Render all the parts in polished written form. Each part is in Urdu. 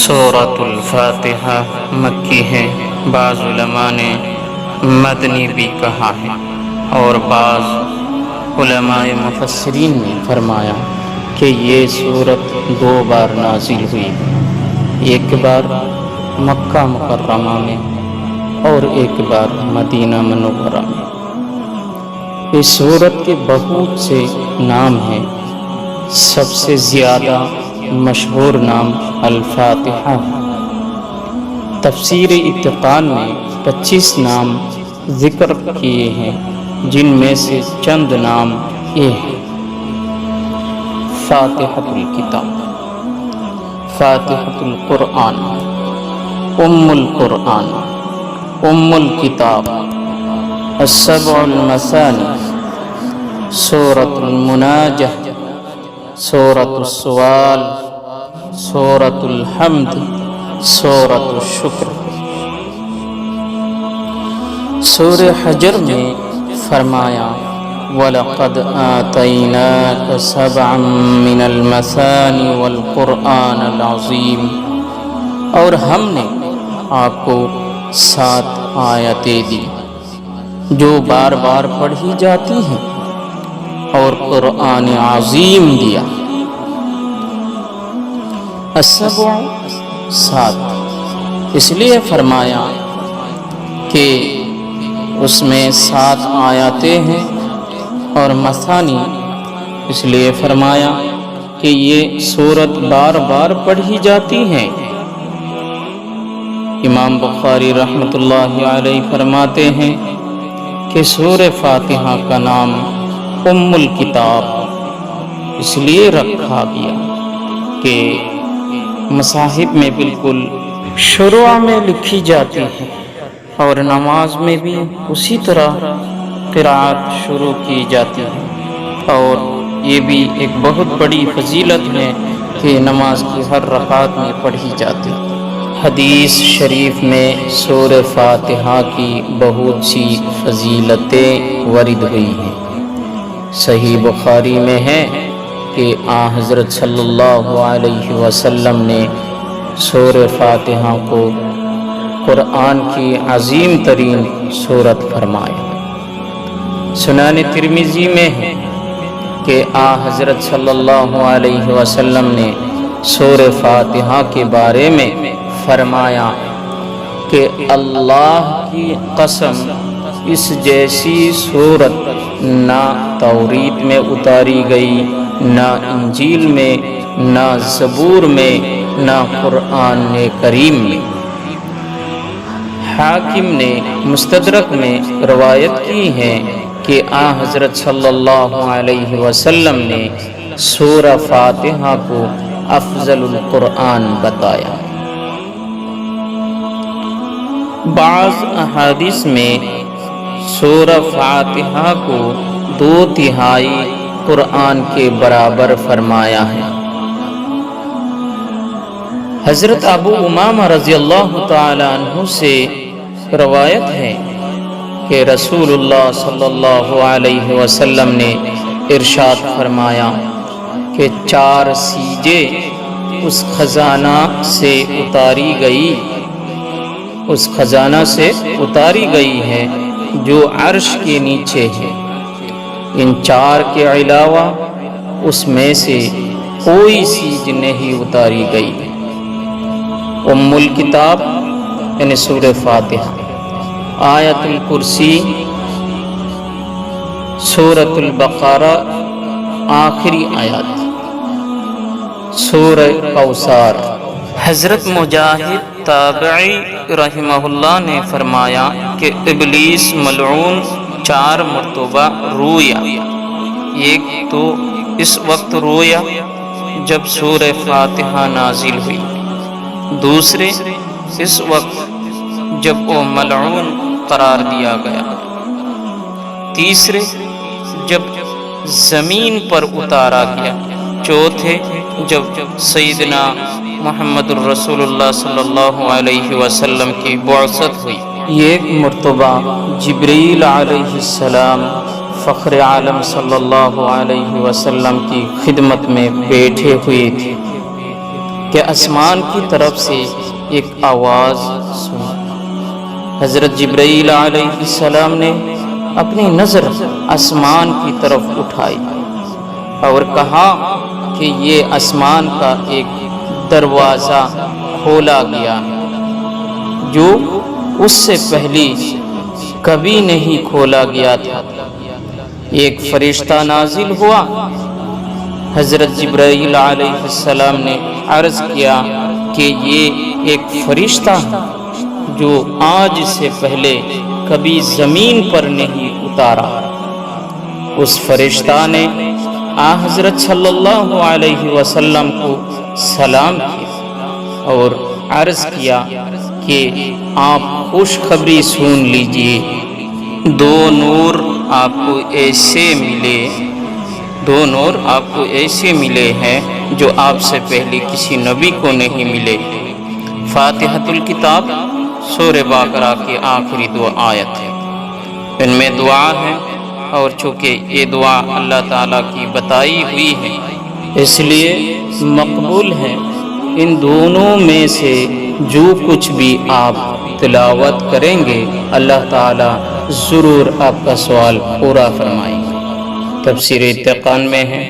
سورۃ الفاتحہ مکی ہے، بعض علماء نے مدنی بھی کہا ہے، اور بعض علماء مفسرین نے فرمایا کہ یہ سورت 2 بار نازل ہوئی، ایک بار مکہ مکرمہ میں اور ایک بار مدینہ منورہ میں۔ اس سورت کے بہت سے نام ہیں، سب سے زیادہ مشہور نام الفاتحہ ہے۔ تفسیر اتقان میں 25 نام ذکر کیے ہیں، جن میں سے چند نام یہ ہیں: فاتحۃ الکتاب، فاتحۃ القرآن، ام القرآن، ام الکتاب، السبع المثانی، سورۃ المناجہ، سورۃ السؤال، سورۃ الحمد، سورۃ الشکر۔ سورہ حجر میں فرمایا وَلَقَدْ آتَيْنَاكَ سَبْعًا مِّنَ الْمَثَانِي وَالْقُرْآنَ الْعَظِيمِ، اور ہم نے آپ کو 7 آیتیں دی جو بار بار پڑھی جاتی ہیں، اور قرآن عظیم دیا۔ السبع 7 اس لیے فرمایا کہ اس میں 7 آیاتیں ہیں، اور مثانی اس لیے فرمایا کہ یہ سورت بار بار پڑھی جاتی ہیں۔ امام بخاری رحمۃ اللہ علیہ فرماتے ہیں کہ سورہ فاتحہ کا نام ام الکتاب اس لیے رکھا گیا کہ مصاحف میں بالکل شروع میں لکھی جاتی ہے، اور نماز میں بھی اسی طرح قرأت شروع کی جاتی ہے، اور یہ بھی ایک بہت بڑی فضیلت ہے کہ نماز کی ہر رکعت میں پڑھی جاتی ہے۔ حدیث شریف میں سورہ فاتحہ کی بہت سی فضیلتیں ورد ہوئی ہیں۔ صحیح بخاری میں ہے کہ حضرت صلی اللہ علیہ وسلم نے سورہ فاتحہ کو قرآن کی عظیم ترین سورت فرمایا۔ سنن ترمذی میں ہے کہ حضرت صلی اللہ علیہ وسلم نے سورہ فاتحہ کے بارے میں فرمایا کہ اللہ کی قسم، اس جیسی سورت نہ توریت میں اتاری گئی، نہ انجیل میں، نہ زبور میں، نہ قرآن کریم میں۔ حاکم نے مستدرک میں روایت کی ہے کہ حضرت صلی اللہ علیہ وسلم نے سورہ فاتحہ کو افضل القرآن بتایا۔ بعض احادیث میں سورہ فاتحہ کو 2/3 قرآن کے برابر فرمایا ہے۔ حضرت ابو امامہ رضی اللہ تعالی عنہ سے روایت ہے کہ رسول اللہ صلی اللہ علیہ وسلم نے ارشاد فرمایا کہ 4 سیجیں اس خزانہ سے اتاری گئی ہے جو عرش کے نیچے ہے۔ ان 4 کے علاوہ اس میں سے کوئی سیج نہیں اتاری گئی۔ ام الکتاب یعنی سورہ فاتحہ، آیت الکرسی، سورۃ البقرہ آخری آیات، سورہ کوثر۔ حضرت مجاہد تابعی رحمہ اللہ نے فرمایا کہ ابلیس ملعون 4 مرتبہ رویا۔ ایک تو اس وقت رویا جب سورہ فاتحہ نازل ہوئی، دوسرے اس وقت جب وہ ملعون قرار دیا گیا، تیسرے جب زمین پر اتارا گیا، چوتھے جب سیدنا محمد الرسول اللہ صلی اللہ علیہ وسلم کی بعثت ہوئی۔ ایک مرتبہ جبریل علیہ السلام فخر عالم صلی اللہ علیہ وسلم کی خدمت میں بیٹھے ہوئے تھے، کہ آسمان کی طرف سے ایک آواز سنی۔ حضرت جبرائیل علیہ السلام نے اپنی نظر آسمان کی طرف اٹھائی اور کہا کہ یہ آسمان کا ایک دروازہ کھولا گیا جو اس سے پہلے کبھی نہیں کھولا گیا تھا۔ ایک فرشتہ نازل ہوا۔ حضرت جبرائیل علیہ السلام نے عرض کیا کہ یہ ایک فرشتہ ہے جو آج سے پہلے کبھی زمین پر نہیں اتارا۔ اس فرشتہ نے حضرت صلی اللہ علیہ وسلم کو سلام کیا اور عرض کیا کہ آپ خوشخبری سن لیجئے، دو نور آپ کو ایسے ملے ہیں جو آپ سے پہلے کسی نبی کو نہیں ملے۔ فاتحۃ الکتاب سورہ بقرہ کی آخری دو آیت ہے، ان میں دعا ہے، اور چونکہ یہ دعا اللہ تعالیٰ کی بتائی ہوئی ہے اس لیے مقبول ہے۔ ان دونوں میں سے جو کچھ بھی آپ تلاوت کریں گے اللہ تعالیٰ ضرور آپ کا سوال پورا فرمائیں گے۔ تفسیر اتقان میں ہے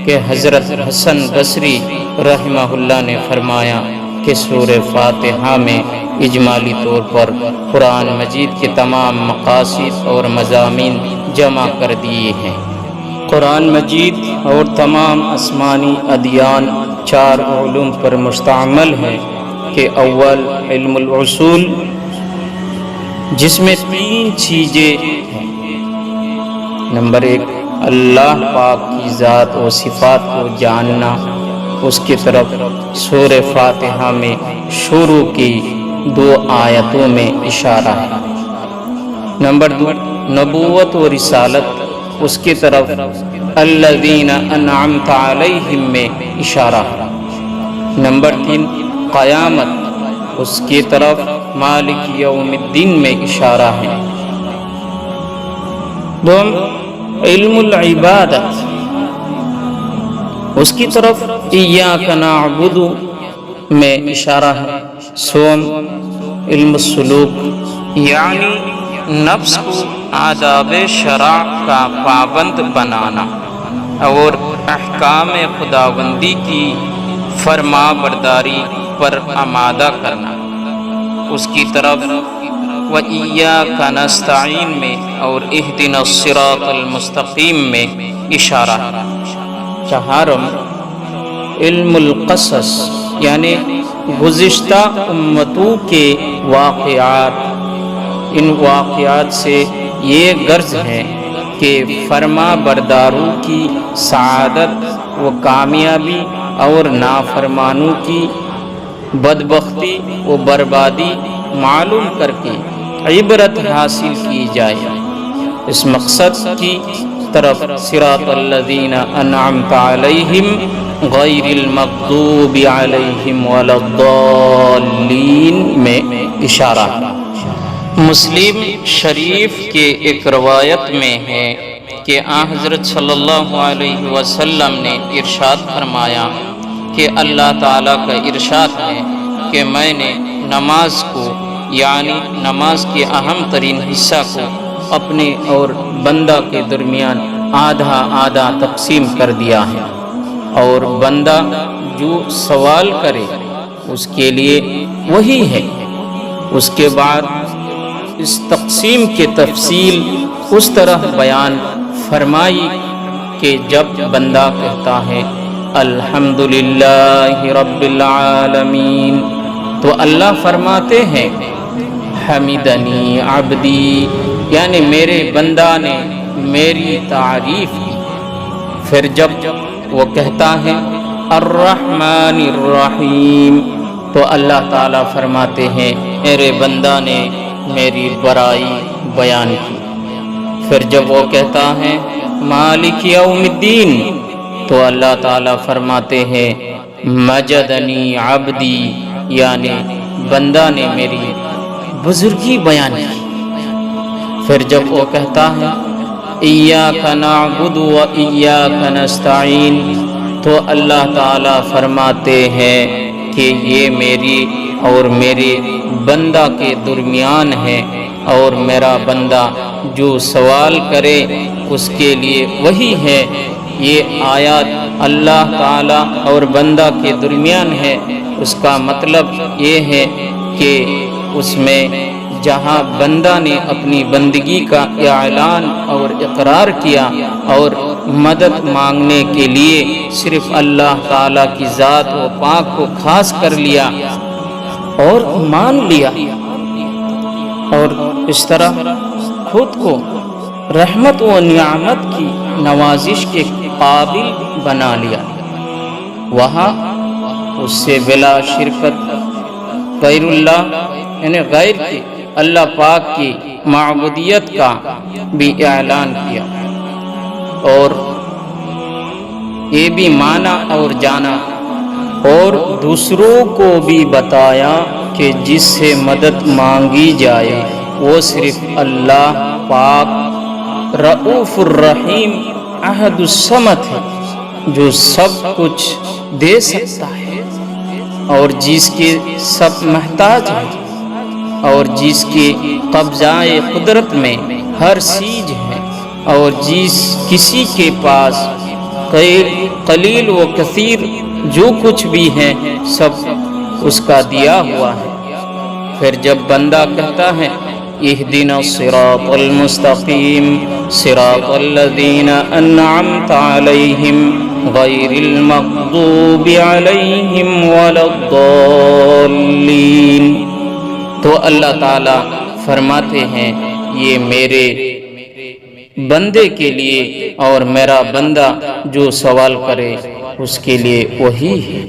کہ حضرت حسن بصری رحمہ اللہ نے فرمایا کہ سورہ فاتحہ میں اجمالی طور پر قرآن مجید کے تمام مقاصد اور مضامین جمع کر دیے ہیں۔ قرآن مجید اور تمام آسمانی ادیان چار علوم پر مشتمل ہے کہ اول علم الاصول، جس میں تین چیزیں ہیں۔ نمبر ایک، اللہ پاک کی ذات و صفات کو جاننا، اس کی طرف سورہ فاتحہ میں شروع کی دو آیتوں میں اشارہ ہے۔ نمبر دو، نبوت و رسالت، اس کی طرف الذین انعمت علیہم میں اشارہ ہے۔ نمبر تین، قیامت، اس کی طرف مالک یوم الدین میں اشارہ ہے۔ دوم، علم العبادت، اس کی طرف ایاک نعبد میں اشارہ ہے۔ سوم، علم السلوک، یعنی نفس کو آداب شرع کا پابند بنانا اور احکام خداوندی کی فرما برداری پر آمادہ کرنا، اس کی طرف وَإِيَّاكَ نَسْتَعِينُ میں اور اهْدِنَا الصِّرَاطَ الْمُسْتَقِيمَ میں اشارہ ہے۔ چہارم، علم القصص، یعنی گزشتہ امتوں کے واقعات۔ ان واقعات سے یہ غرض ہے کہ فرما برداروں کی سعادت و کامیابی اور نافرمانوں کی بدبختی و بربادی معلوم کر کے عبرت حاصل کی جائے۔ اس مقصد کی طرف صراط الذین انعمت علیہم غیر المغضوب علیہم ولا الضالین میں اشارہ ہے۔ مسلم شریف کے ایک روایت میں ہے کہ حضرت صلی اللہ علیہ وسلم نے ارشاد فرمایا کہ اللہ تعالیٰ کا ارشاد ہے کہ میں نے نماز کو، یعنی نماز کے اہم ترین حصہ کو اپنے اور بندہ کے درمیان آدھا آدھا تقسیم کر دیا ہے، اور بندہ جو سوال کرے اس کے لیے وہی ہے۔ اس کے بعد اس تقسیم کی تفصیل اس طرح بیان فرمائی کہ جب بندہ کہتا ہے الحمدللہ رب العالمین تو اللہ فرماتے ہیں حمدنی عبدی، یعنی میرے بندہ نے میری تعریف کی۔ پھر جب وہ کہتا ہے الرحمن الرحیم تو اللہ تعالیٰ فرماتے ہیں میرے بندہ نے میری برائی بیان کی۔ پھر جب وہ کہتا ہے مالک یوم الدین تو اللہ تعالیٰ فرماتے ہیں مجدنی عبدی، یعنی بندہ نے میری بزرگی بیان کی۔ پھر جب وہ کہتا ہے ایاک نعبد و ایاک نستعین تو اللہ تعالیٰ فرماتے ہیں کہ یہ میری اور میرے بندہ کے درمیان ہے، اور میرا بندہ جو سوال کرے اس کے لیے وہی ہے۔ یہ آیات اللہ تعالی اور بندہ کے درمیان ہے، اس کا مطلب یہ ہے کہ اس میں جہاں بندہ نے اپنی بندگی کا اعلان اور اقرار کیا اور مدد مانگنے کے لیے صرف اللہ تعالیٰ کی ذات و پاک کو خاص کر لیا اور مان لیا، اور اس طرح خود کو رحمت و نعمت کی نوازش کے قابل بنا لیا، وہاں اس سے بلا شرکت غیر اللہ یعنی غیر کی اللہ پاک کی معبودیت کا بھی اعلان کیا، اور یہ بھی مانا اور جانا اور دوسروں کو بھی بتایا کہ جس سے مدد مانگی جائے وہ صرف اللہ پاک رؤوف الرحیم احد الصمد ہے، جو سب کچھ دے سکتا ہے اور جس کے سب محتاج ہے، اور جس کے قبضۂ قدرت میں ہر چیز ہے، اور جس کسی کے پاس قلیل و کثیر جو کچھ بھی ہے سب اس کا دیا ہوا ہے۔ پھر جب بندہ کہتا ہے اہدنا الصراط المستقیم صراط الذین انعمت علیہم غیر المغضوب علیہم ولا الضالین، تو اللہ تعالی فرماتے ہیں یہ میرے بندے کے لیے اور میرا بندہ جو سوال کرے اس کے لیے وہی ہے۔